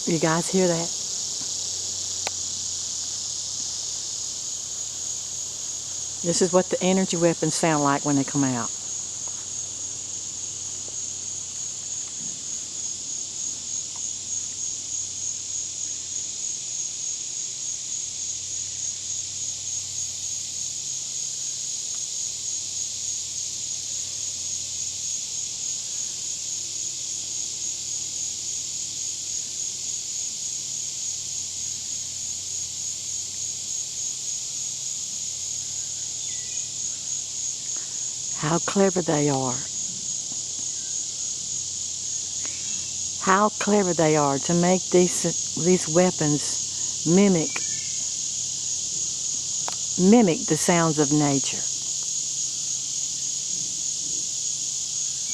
You guys hear that? This is what the energy weapons sound like when they come out. How clever they are. How clever they are to make these weapons mimic the sounds of nature.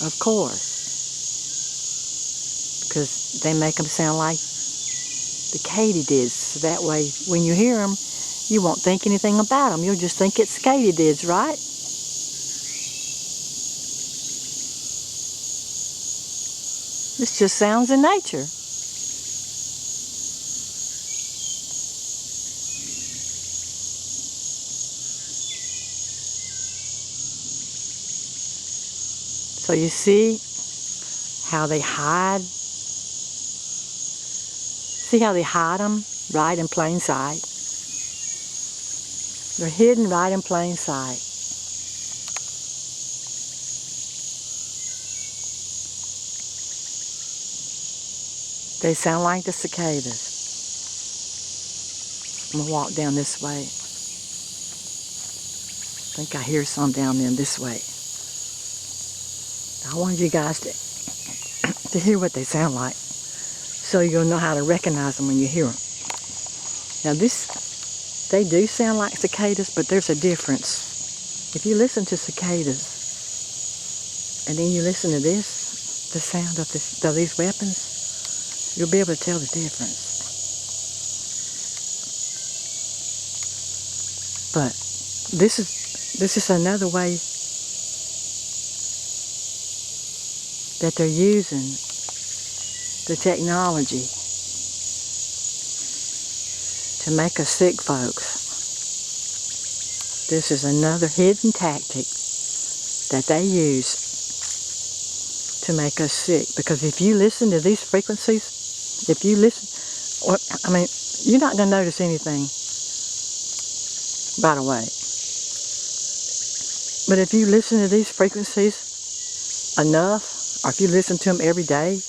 Of course, because they make them sound like the Katydids. So that way, when you hear them, you won't think anything about them. You'll just think it's Katydids, right? It's just sounds in nature. So you see how they hide? See how they hide them right in plain sight? They're hidden right in plain sight. They sound like the cicadas. I'm gonna walk down this way. I think I hear some down there this way. I wanted you guys to hear what they sound like, so you'll know how to recognize them when you hear them. Now they do sound like cicadas, but there's a difference. If you listen to cicadas, and then you listen to this, the sound of these weapons, you'll be able to tell the difference. But this is another way that they're using the technology to make us sick, folks. This is another hidden tactic that they use to make us sick. Because if you listen to these frequencies, if you listen, you're not going to notice anything, by the way. But if you listen to these frequencies enough, or if you listen to them every day,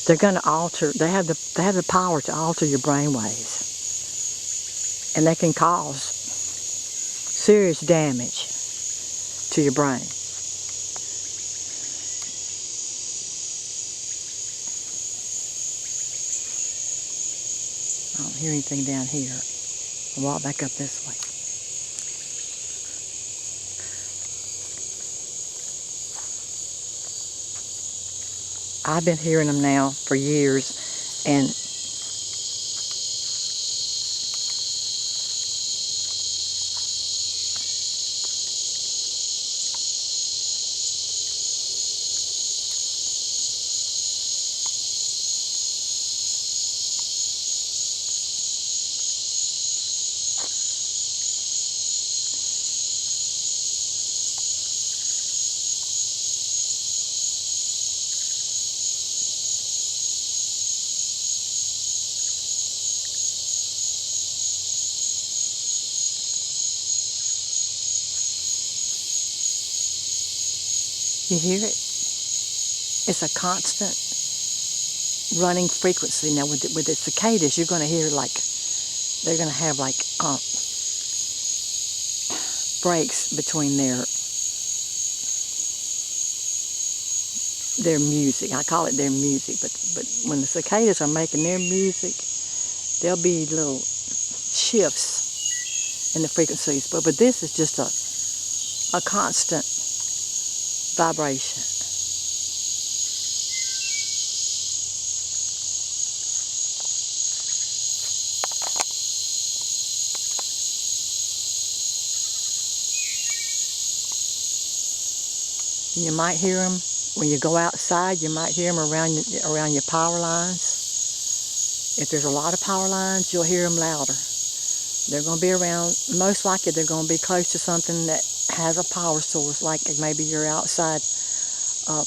they're going to alter. They have the power to alter your brain waves, and they can cause serious damage to your brain. I don't hear anything down here. I'll walk back up this way. I've been hearing them now for years, and you hear it? It's a constant running frequency. Now with the cicadas, you're going to hear they're going to have breaks between their music. I call it their music, but when the cicadas are making their music, there'll be little shifts in the frequencies. But this is just a constant vibration. You might hear them when you go outside. You might hear them around your power lines. If there's a lot of power lines, you'll hear them louder. They're going to be around, most likely they're going to be close to something that has a power source, like maybe your outside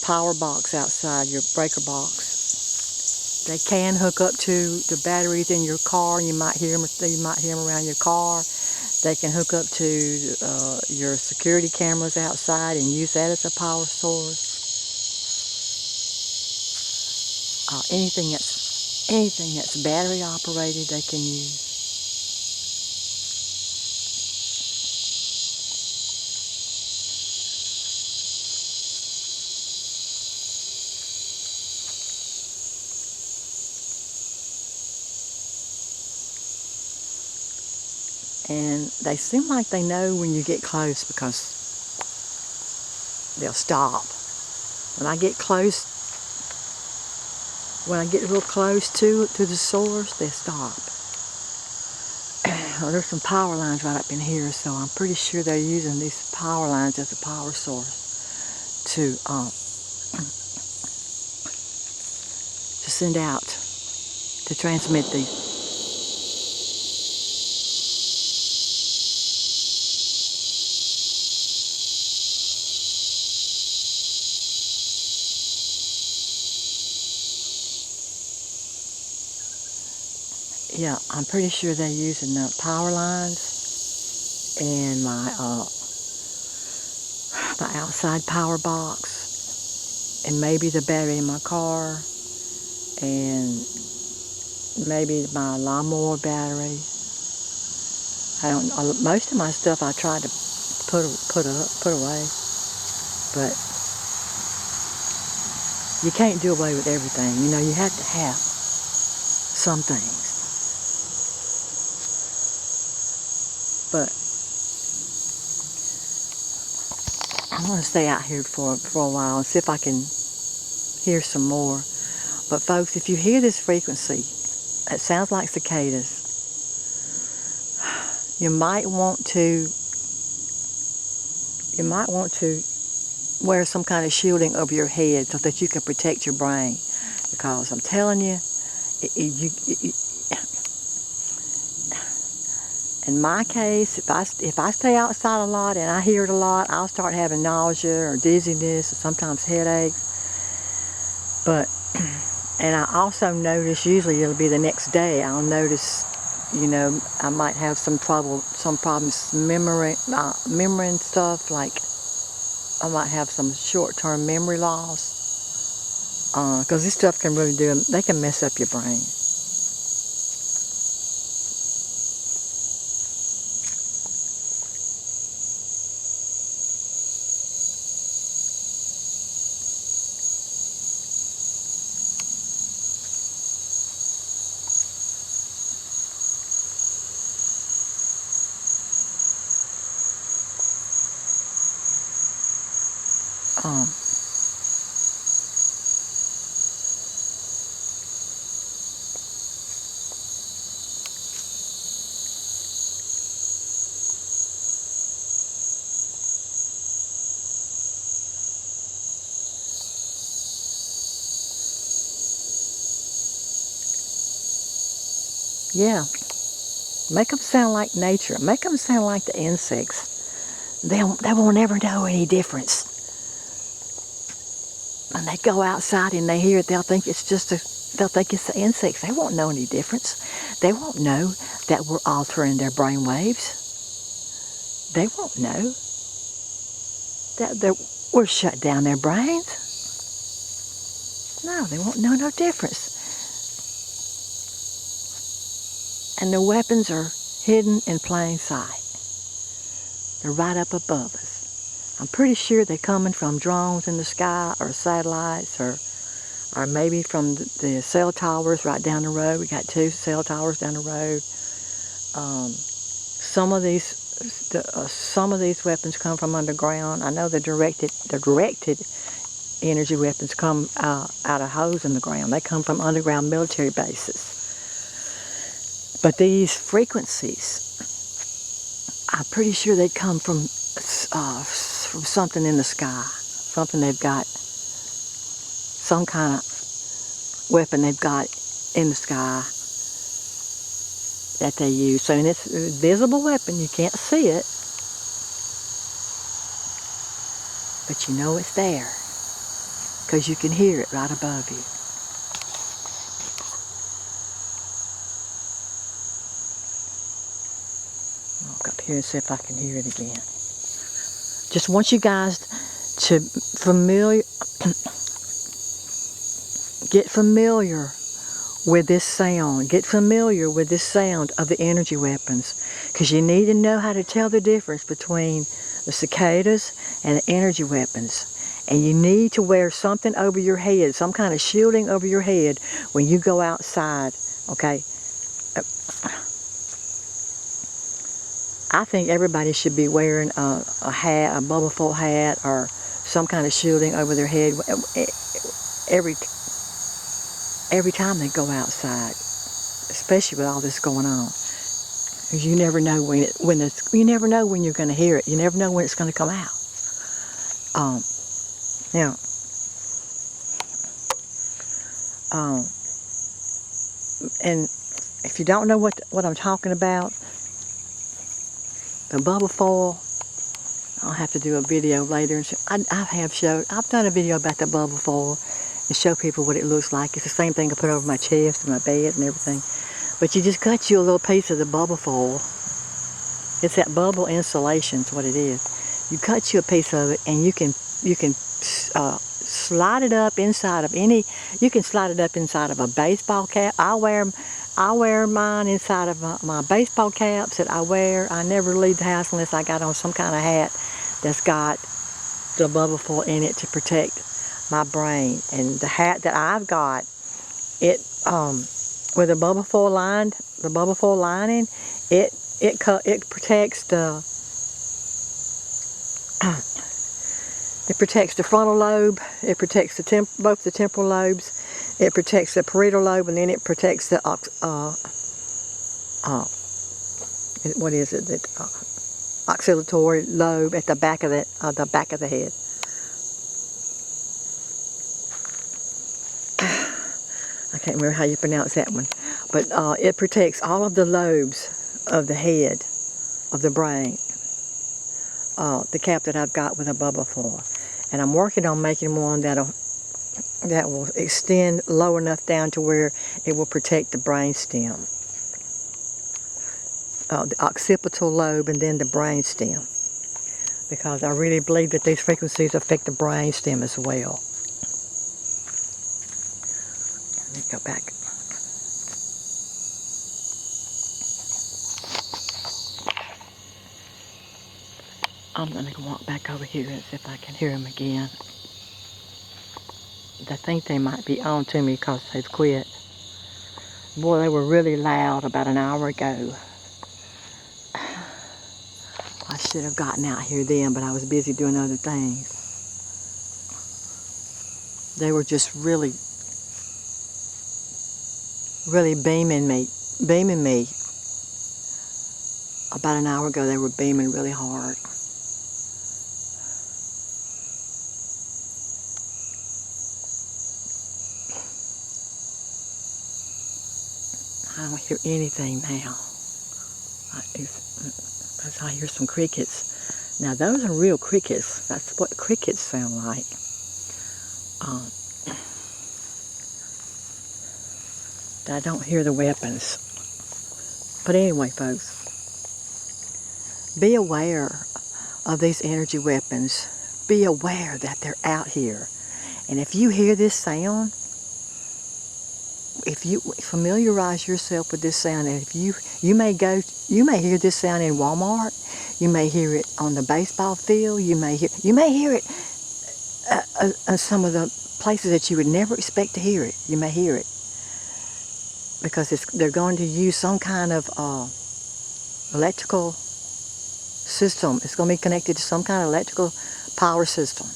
power box outside, your breaker box. They can hook up to the batteries in your car. You might hear them around your car. They can hook up to your security cameras outside and use that as a power source. Anything that's battery operated, they can use. And they seem like they know when you get close because they'll stop. When I get real close to the source, they stop. Well, there's some power lines right up in here, so I'm pretty sure they're using these power lines as a power source to send out, to transmit these. Yeah, I'm pretty sure they're using the power lines and my outside power box, and maybe the battery in my car, and maybe my lawnmower battery. I don't know. Most of my stuff I tried to put away, but you can't do away with everything. You know, you have to have some things. But I'm going to stay out here for a while and see if I can hear some more. But folks, if you hear this frequency, it sounds like cicadas. You might want to wear some kind of shielding over your head so that you can protect your brain. Because I'm telling you, in my case, if I stay outside a lot and I hear it a lot, I'll start having nausea or dizziness or sometimes headaches. But, and I also notice, usually it'll be the next day, I'll notice, you know, I might have some problems remembering stuff, like I might have some short-term memory loss. Because this stuff can really they can mess up your brain. Yeah, make them sound like nature. Make them sound like the insects. They won't never know any difference. When they go outside and they hear it, they'll think it's the insects. They won't know any difference. They won't know that we're altering their brain waves. They won't know that we're shut down their brains. No, they won't know no difference. And the weapons are hidden in plain sight. They're right up above us. I'm pretty sure they're coming from drones in the sky or satellites or maybe from the cell towers right down the road. We got 2 cell towers down the road. Some of these weapons come from underground. I know the directed energy weapons come out of holes in the ground. They come from underground military bases. But these frequencies, I'm pretty sure they come from something in the sky. Something they've got, some kind of weapon they've got in the sky. that they use. So it's a visible weapon. You can't see it, but you know it's there because you can hear it right above you. I'll go up here and see if I can hear it again. Just want you guys to get familiar with this sound. Get familiar with this sound of the energy weapons, because you need to know how to tell the difference between the cicadas and the energy weapons. And you need to wear something over your head, some kind of shielding over your head when you go outside, okay? I think everybody should be wearing a hat, a bubble foil hat, or some kind of shielding over their head every time they go outside, especially with all this going on. Because you never know you never know when you're going to hear it. You never know when it's going to come out. Now, and if you don't know what I'm talking about, the bubble foil, I'll have to do a video later. I've done a video about the bubble foil and show people what it looks like. It's the same thing I put over my chest and my bed and everything. But you just cut you a little piece of the bubble foil. It's that bubble insulation is what it is. You cut you a piece of it, and you can slide it up inside of you can slide it up inside of a baseball cap. I wear mine inside of my baseball caps that I wear. I never leave the house unless I got on some kind of hat that's got the bubble foil in it to protect my brain. And the hat that I've got, it with the bubble foil lining, it protects the frontal lobe. It protects both the temporal lobes. It protects the parietal lobe, and then it protects the what is it? The oscillatory lobe at the back of the head. I can't remember how you pronounce that one, but it protects all of the lobes of the head, of the brain. The cap that I've got with a bubble foil, and I'm working on making one that will extend low enough down to where it will protect the brain stem, the occipital lobe, and then the brain stem, because I really believe that these frequencies affect the brain stem as well. Let me go back. I'm going to walk back over here and see if I can hear them again. I think they might be on to me because they've quit. Boy, they were really loud about an hour ago. I should have gotten out here then, but I was busy doing other things. They were just really beaming me. About an hour ago, they were beaming really hard. I don't hear anything now. I hear some crickets. Now those are real crickets. That's what crickets sound like. I don't hear the weapons. But anyway, folks, be aware of these energy weapons. Be aware that they're out here. And if you hear this sound, if you familiarize yourself with this sound, and if you may hear this sound in Walmart, you may hear it on the baseball field, you may hear it some of the places that you would never expect to hear it. You may hear it because they're going to use some kind of electrical system. It's going to be connected to some kind of electrical power system.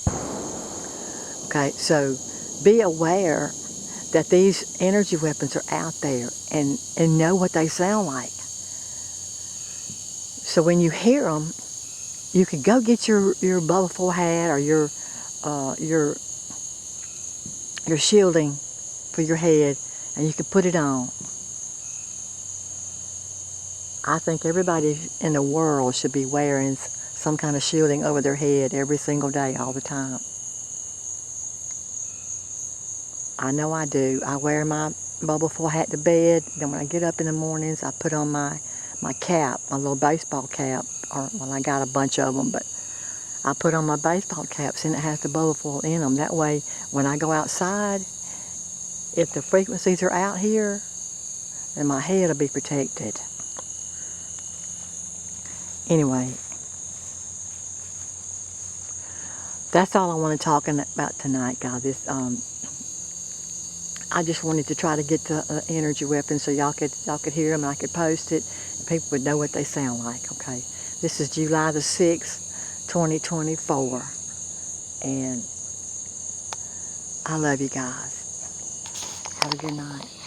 Okay, so be aware that these energy weapons are out there, and know what they sound like. So when you hear them, you could go get your bubble foil hat or your shielding for your head, and you can put it on. I think everybody in the world should be wearing some kind of shielding over their head every single day, all the time. I know I do. I wear my bubble foil hat to bed. Then when I get up in the mornings, I put on my cap, my little baseball cap. Or, well, I got a bunch of them, but I put on my baseball caps and it has the bubble foil in them. That way, when I go outside, if the frequencies are out here, then my head will be protected. Anyway, that's all I want to talk about tonight, guys. I just wanted to try to get the energy weapons so y'all could hear them and I could post it and people would know what they sound like. Okay, this is July the 6th, 2024, and I love you guys. Have a good night.